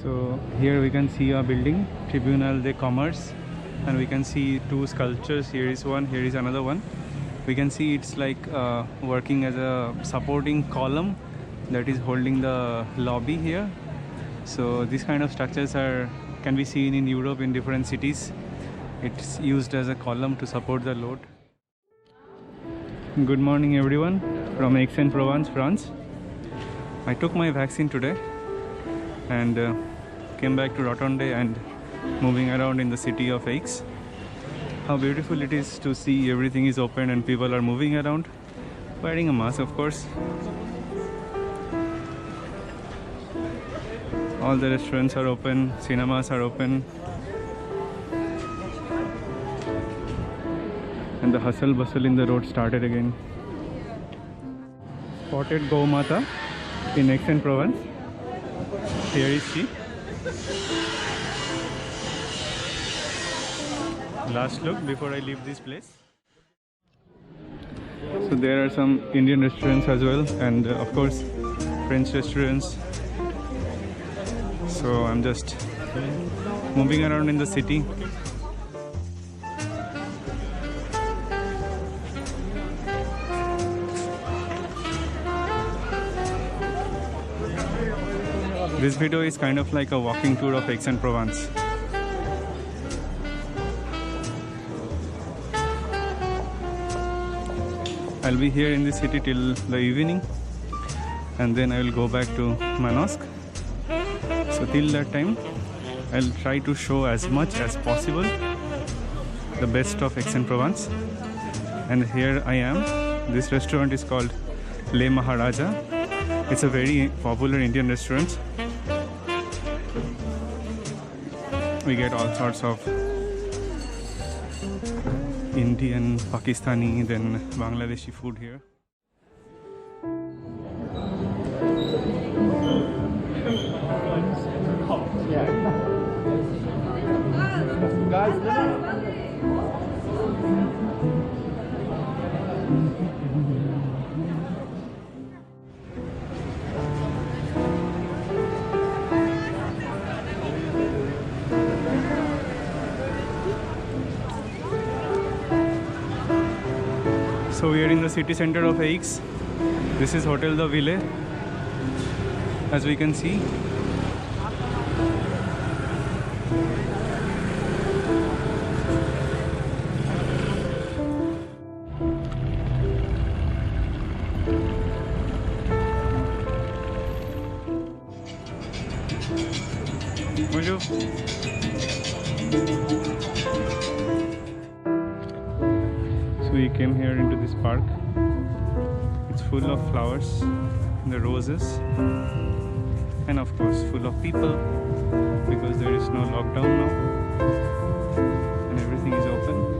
So here we can see a building, Tribunal de Commerce, and we can see two sculptures. Here is one, here is another one. We can see it's like working as a supporting column that is holding the lobby here. So these kind of structures can be seen in Europe in different cities. It's used as a column to support the load. Good morning everyone from Aix-en-Provence, France. I took my vaccine today and came back to Rotonde and moving around in the city of Aix. How beautiful it is to see everything is open and people are moving around, wearing a mask of course. All the restaurants are open, cinemas are open, and the hustle bustle in the road started again. Spotted Gau Mata in Aix-en-Provence. Here is she. Last look before I leave this place. So there are some Indian restaurants as well, and of course French restaurants. So I'm just moving around in the city. This video is kind of like a walking tour of Aix-en-Provence. I'll be here in the city till the evening, and then I will go back to Manosque. So till that time, I'll try to show as much as possible the best of Aix-en-Provence. And here I am. This restaurant is called Le Maharaja. It's a very popular Indian restaurant. We get all sorts of Indian, Pakistani, then Bangladeshi food here. So we are in the city center of Aix. This is Hotel de Ville, as we can see. Bonjour. So we came here into this park. It's full of flowers, the roses, and of course full of people because there is no lockdown now and everything is open.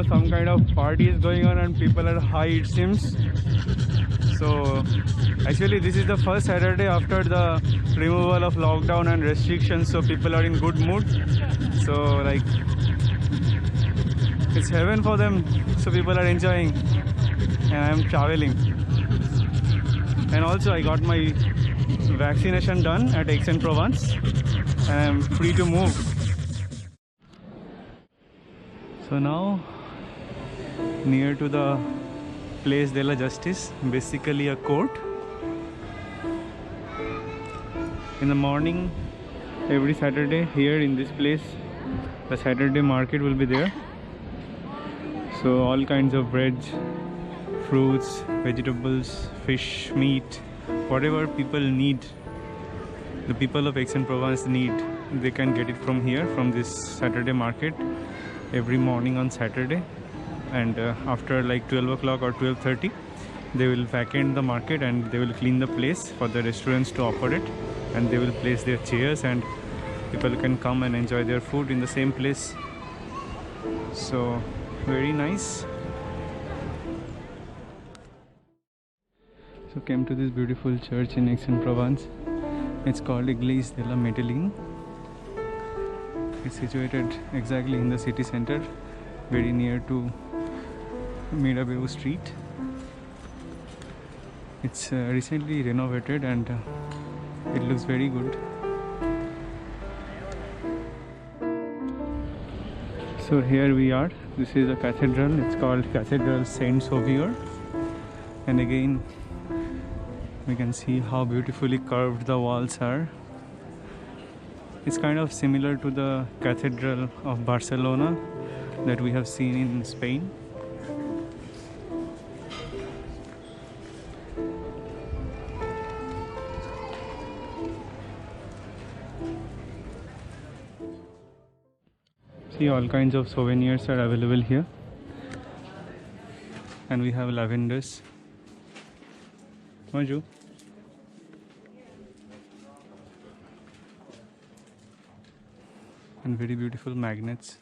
Some kind of party is going on and people are high, it seems. So actually this is the first Saturday after the removal of lockdown and restrictions, so people are in good mood. So like it's heaven for them, so people are enjoying, and I am traveling. And also I got my vaccination done at Aix-en-Provence and I am free to move. So now near to the Place de la Justice, basically a court. In the morning, every Saturday here in this place, the Saturday market will be there. So all kinds of breads, fruits, vegetables, fish, meat, whatever people need, the people of Aix-en-Provence need, they can get it from here, from this Saturday market every morning on Saturday. And after like 12 o'clock or 12:30, they will vacate the market and they will clean the place for the restaurants to operate, and they will place their chairs and People can come and enjoy their food in the same place. So very nice. So came to this beautiful church in Aix-en-Provence. It's called Église de la Madeleine. It's situated exactly in the city center, very near to Mirabeau Street. It's recently renovated and it looks very good. So here we are. This is a cathedral. It's called Cathedral Saint Sauveur. And again, we can see how beautifully curved the walls are. It's kind of similar to the Cathedral of Barcelona that we have seen in Spain. See, all kinds of souvenirs are available here. And we have lavenders. Bonjour. And very beautiful magnets.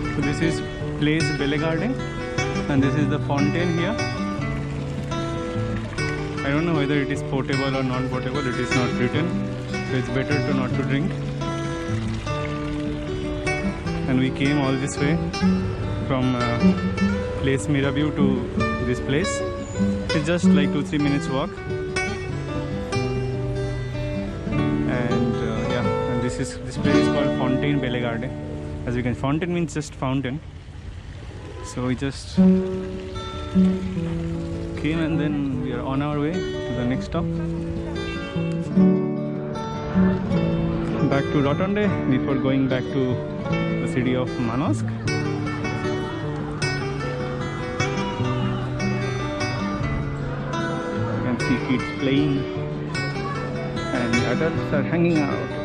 So this is Place Bellegarde, and this is the fountain here. I don't know whether it is potable or non-potable. It is not written, so it's better to not to drink. And we came all this way from Place Mirabeau to this place. It's just like 2-3 minutes walk. And yeah, and this place is called Fontaine Bellegarde. As you can, fountain means just fountain. So we just came and then we are on our way to the next stop. Back to Rotonde before going back to the city of Manosque. You can see kids playing and adults are hanging out.